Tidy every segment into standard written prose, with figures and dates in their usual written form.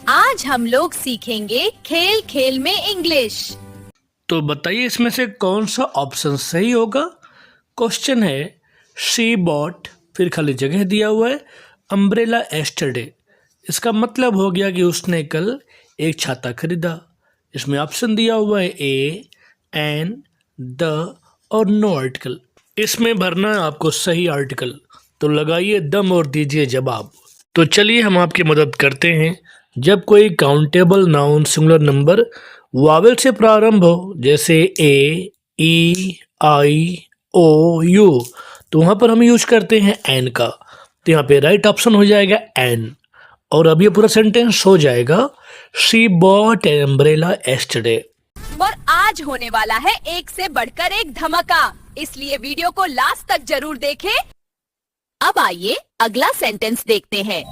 आज हम लोग सीखेंगे खेल खेल में इंग्लिश। तो बताइए इसमें से कौन सा ऑप्शन सही होगा। क्वेश्चन है शी बॉट, फिर खाली जगह दिया हुआ है अम्ब्रेला एस्टरडे। इसका मतलब हो गया कि उसने कल एक छाता खरीदा। इसमें ऑप्शन दिया हुआ है ए, एन, द और नो आर्टिकल। इसमें भरना है आपको सही आर्टिकल। तो लगाइए दम और दीजिए जवाब। तो चलिए हम आपकी मदद करते हैं। जब कोई countable noun singular number Wavell से प्रारंभ हो, जैसे ए, ई, आई, ओ, यू, तो वहाँ पर हम यूज करते हैं एन का। तो यहाँ पे राइट ऑप्शन हो जाएगा एन। और अब ये पूरा सेंटेंस हो जाएगा she bought an umbrella yesterday. और आज होने वाला है एक से बढ़कर एक धमाका, इसलिए वीडियो को लास्ट तक जरूर देखें। अब आइए अगला सेंटेंस देखते हैं।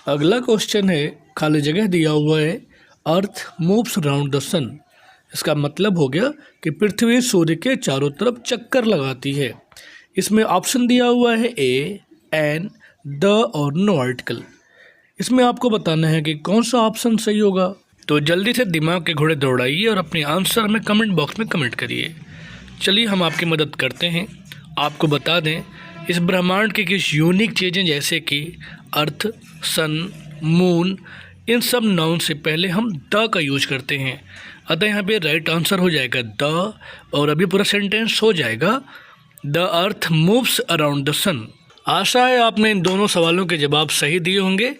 अगला क्वेश्चन है, खाली जगह दिया हुआ है अर्थ मूव्स राउंड द सन। इसका मतलब हो गया कि पृथ्वी सूर्य के चारों तरफ चक्कर लगाती है। इसमें ऑप्शन दिया हुआ है ए, एन, द और नो आर्टिकल। इसमें आपको बताना है कि कौन सा ऑप्शन सही होगा। तो जल्दी से दिमाग के घोड़े दौड़ाइए और अपने आंसर हमें कमेंट बॉक्स में कमेंट करिए। चलिए हम आपकी मदद करते हैं। आपको बता दें, इस ब्रह्मांड की कुछ यूनिक चीज़ें जैसे कि अर्थ, सन, मून, इन सब नाउन से पहले हम द का यूज करते हैं। अतः यहाँ पे राइट आंसर हो जाएगा द। और अभी पूरा सेंटेंस हो जाएगा the earth moves around the sun. आशा है आपने इन दोनों सवालों के जवाब सही दिए होंगे।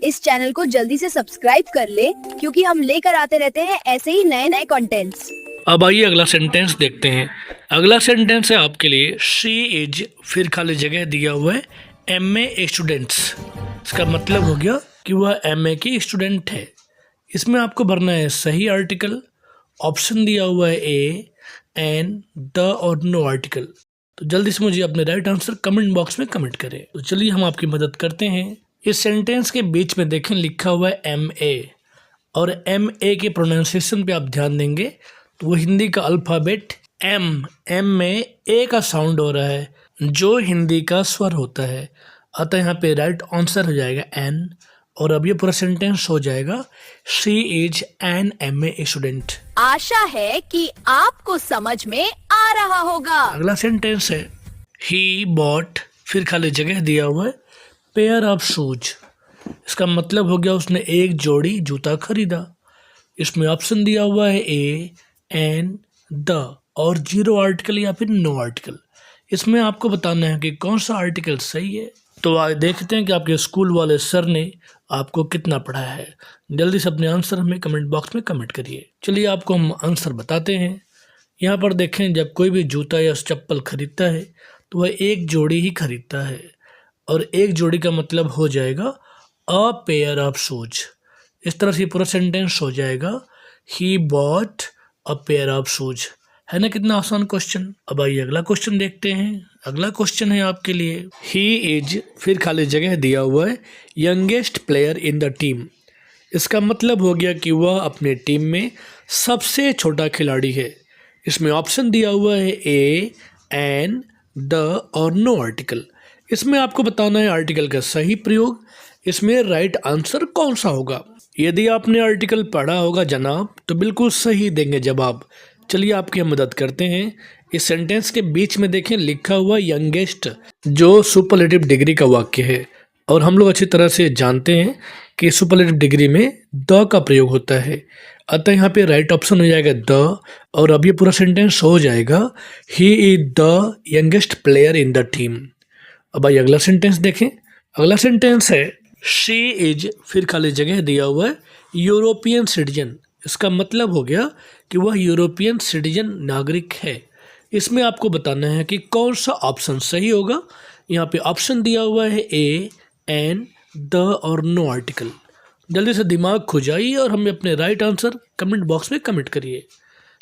इस चैनल को जल्दी से सब्सक्राइब कर ले, क्योंकि हम लेकर आते रहते हैं ऐसे ही नए नए कंटेंट्स। अब आइए अगला सेंटेंस देखते हैं। अगला सेंटेंस है आपके लिए शी इज, फिर खाली जगह दिया हुआ है MA स्टूडेंट्स। इसका मतलब हो गया कि वह MA की स्टूडेंट है। इसमें आपको भरना है सही आर्टिकल। ऑप्शन दिया हुआ है ए, एन, द और नो आर्टिकल। तो जल्दी से मुझे अपने राइट आंसर कमेंट बॉक्स में कमेंट करें। तो चलिए हम आपकी मदद करते हैं। इस सेंटेंस के बीच में देखें लिखा हुआ है MA, और MA के प्रोनाउंसिएशन पे आप ध्यान देंगे तो वो हिंदी का अल्फ़ाबेट M में ए का साउंड हो रहा है, जो हिंदी का स्वर होता है। अतः यहाँ पे राइट आंसर हो जाएगा एन। और अब ये पूरा सेंटेंस हो जाएगा she is an MA student. आशा है कि आपको समझ में आ रहा होगा। अगला सेंटेंस है ही बॉट, फिर खाली जगह दिया हुआ है पेयर ऑफ शूज। इसका मतलब हो गया उसने एक जोड़ी जूता खरीदा। इसमें ऑप्शन दिया हुआ है ए, एन, द और जीरो आर्टिकल या फिर नो आर्टिकल। इसमें आपको बताना है कि कौन सा आर्टिकल सही है। तो आज देखते हैं कि आपके स्कूल वाले सर ने आपको कितना पढ़ाया है। जल्दी से अपने आंसर हमें कमेंट बॉक्स में कमेंट करिए। चलिए आपको हम आंसर बताते हैं। यहाँ पर देखें, जब कोई भी जूता या चप्पल खरीदता है तो वह एक जोड़ी ही खरीदता है, और एक जोड़ी का मतलब हो जाएगा अ पेयर ऑफ शूज। इस तरह से पूरा सेंटेंस हो जाएगा he bought a pair of shoes. है ना कितना आसान क्वेश्चन। अब आइए अगला क्वेश्चन देखते हैं। अगला क्वेश्चन है आपके लिए ही इज, फिर खाली जगह दिया हुआ है youngest player in the team. इसका मतलब हो गया कि वह अपने टीम में सबसे छोटा खिलाड़ी है। इसमें ऑप्शन दिया हुआ है ए, एन, द और नो आर्टिकल। इसमें आपको बताना है आर्टिकल का सही प्रयोग। इसमें राइट आंसर कौन सा होगा। यदि आपने आर्टिकल पढ़ा होगा जनाब, तो बिल्कुल सही देंगे जवाब। चलिए आपकी हम मदद करते हैं। इस सेंटेंस के बीच में देखें लिखा हुआ यंगेस्ट, जो सुपरलेटिव डिग्री का वाक्य है। और हम लोग अच्छी तरह से जानते हैं कि सुपरलेटिव डिग्री में द का प्रयोग होता है। अतः यहाँ पे राइट ऑप्शन हो जाएगा द। और अब ये पूरा सेंटेंस हो जाएगा he is the youngest player in the team. अब आइए अगला सेंटेंस देखें। अगला सेंटेंस है शी इज, फिर खाली जगह दिया हुआ है यूरोपियन सिटीजन। इसका मतलब हो गया कि वह यूरोपियन सिटीजन नागरिक है। इसमें आपको बताना है कि कौन सा ऑप्शन सही होगा। यहाँ पे ऑप्शन दिया हुआ है ए, एन, द और नो आर्टिकल। जल्दी से दिमाग खुजाइए और हमें अपने राइट आंसर कमेंट बॉक्स में कमेंट करिए।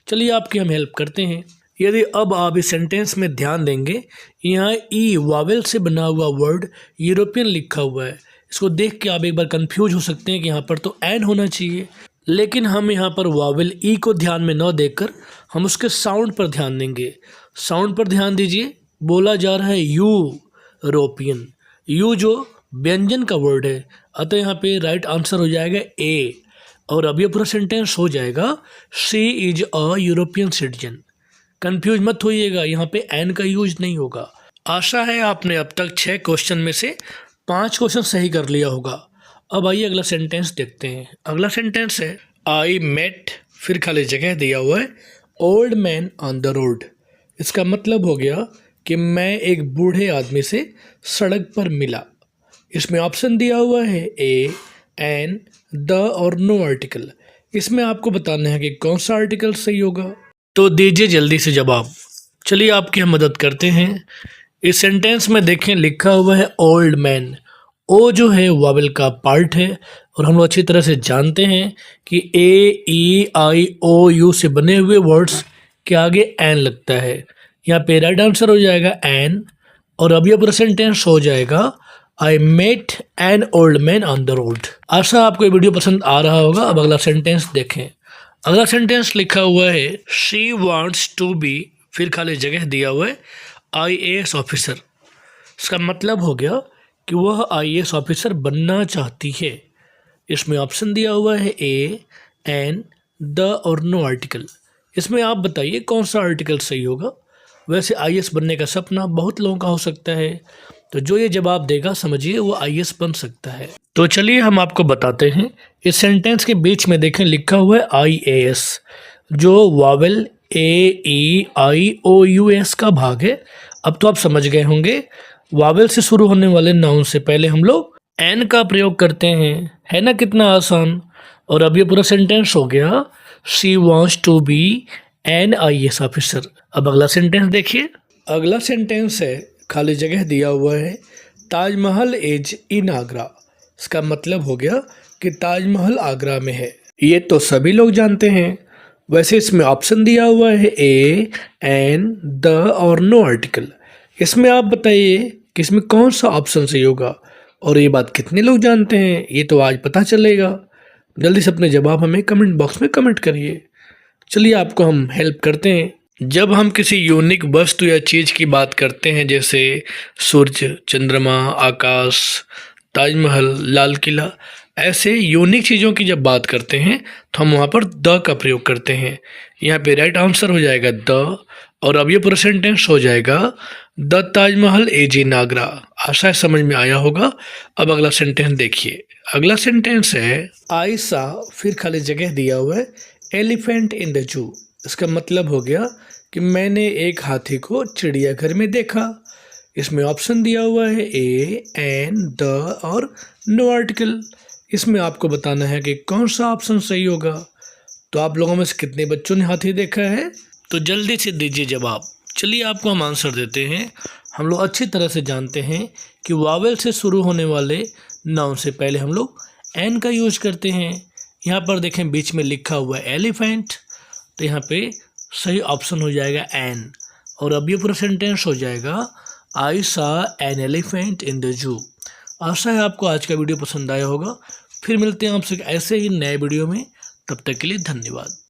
चलिए आपकी हम हेल्प करते हैं। यदि अब आप इस सेंटेंस में ध्यान देंगे, यहाँ ई वावेल से बना हुआ वर्ड यूरोपियन लिखा हुआ है। इसको देख के आप एक बार कंफ्यूज हो सकते हैं कि यहाँ पर तो एन होना चाहिए, लेकिन हम यहाँ पर वावेल ई को ध्यान में न देकर हम उसके साउंड पर ध्यान देंगे। साउंड पर ध्यान दीजिए। बोला जा रहा है यूरोपियन। यू जो व्यंजन का वर्ड है, अतः यहाँ पे राइट आंसर हो जाएगा ए। और अब ये पूरा सेंटेंस हो जाएगा she is a European citizen. Confuse मत होइएगा, यहाँ पे एन का यूज नहीं होगा। आशा है आपने अब तक 6 क्वेश्चन में से 5 क्वेश्चन सही कर लिया होगा। अब आइए अगला सेंटेंस देखते हैं। अगला सेंटेंस है आई मेट, फिर खाली जगह दिया हुआ है, old man on the road. इसका मतलब हो गया कि मैं एक बूढ़े आदमी से सड़क पर मिला। इसमें ऑप्शन दिया हुआ है ए, एन, द और नो आर्टिकल। इसमें आपको बताना है कि कौन सा आर्टिकल सही होगा, तो दीजिए जल्दी से जवाब। चलिए आपकी हम मदद करते हैं। इस सेंटेंस में देखें लिखा हुआ है ओल्ड मैन। ओ जो है वावल का पार्ट है और हम लोग अच्छी तरह से जानते हैं कि ए, ई, आई, ओ, यू से बने हुए वर्ड्स के आगे एन लगता है। यहाँ पे राइट आंसर हो जाएगा एन। और अब यह पूरा सेंटेंस हो जाएगा I met an old man on the road. आशा आपको ये वीडियो पसंद आ रहा होगा। अब अगला सेंटेंस देखें। अगला सेंटेंस लिखा हुआ है शी वांट्स टू बी, फिर खाली जगह दिया हुआ है IAS ऑफिसर। इसका मतलब हो गया कि वह IAS ऑफिसर बनना चाहती है। इसमें ऑप्शन दिया हुआ है ए, एन, द और नो आर्टिकल। इसमें आप बताइए कौन सा आर्टिकल सही होगा। वैसे IAS बनने का सपना बहुत लोगों का हो सकता है, तो जो ये जवाब देगा समझिए वो IAS बन सकता है। तो चलिए हम आपको बताते हैं। इस सेंटेंस के बीच में देखें लिखा हुआ है IAS, जो वावेल AEIOUS का भाग है। अब तो आप समझ गए होंगे, वावेल से शुरू होने वाले नाउन से पहले हम लोग एन का प्रयोग करते हैं। है ना कितना आसान। और अब ये पूरा सेंटेंस हो गया she wants to be an IAS officer. अब अगला सेंटेंस देखिए। अगला सेंटेंस है खाली जगह दिया हुआ है ताजमहल इज इन आगरा। इसका मतलब हो गया कि ताजमहल आगरा में है। ये तो सभी लोग जानते हैं। वैसे इसमें ऑप्शन दिया हुआ है ए, एन, द और नो आर्टिकल। इसमें आप बताइए कि इसमें कौन सा ऑप्शन सही होगा और ये बात कितने लोग जानते हैं, ये तो आज पता चलेगा। जल्दी से अपने जवाब हमें कमेंट बॉक्स में कमेंट करिए। चलिए आपको हम हेल्प करते हैं। जब हम किसी यूनिक वस्तु या चीज़ की बात करते हैं, जैसे सूर्य, चंद्रमा, आकाश, ताजमहल, लाल किला, ऐसे यूनिक चीज़ों की जब बात करते हैं तो हम वहाँ पर द का प्रयोग करते हैं। यहाँ पे राइट आंसर हो जाएगा द। और अब ये पूरा सेंटेंस हो जाएगा the Taj Mahal is in Agra. आशा है समझ में आया होगा। अब अगला सेंटेंस देखिए। अगला सेंटेंस है आई सा, फिर खाली जगह दिया हुआ है एलिफेंट इन द जू। इसका मतलब हो गया कि मैंने एक हाथी को चिड़ियाघर में देखा। इसमें ऑप्शन दिया हुआ है ए, एन, द और नो आर्टिकल। इसमें आपको बताना है कि कौन सा ऑप्शन सही होगा। तो आप लोगों में से कितने बच्चों ने हाथी देखा है, तो जल्दी से दीजिए जवाब। चलिए आपको हम आंसर देते हैं। हम लोग अच्छी तरह से जानते हैं कि वावेल से शुरू होने वाले नाउन से पहले हम लोग एन का यूज करते हैं। यहाँ पर देखें बीच में लिखा हुआ है एलिफेंट, तो यहाँ पे सही ऑप्शन हो जाएगा एन। और अब ये पूरा सेंटेंस हो जाएगा आई सा an elephant in the zoo. आशा है आपको आज का वीडियो पसंद आया होगा। फिर मिलते हैं आपसे ऐसे ही नए वीडियो में। तब तक के लिए धन्यवाद।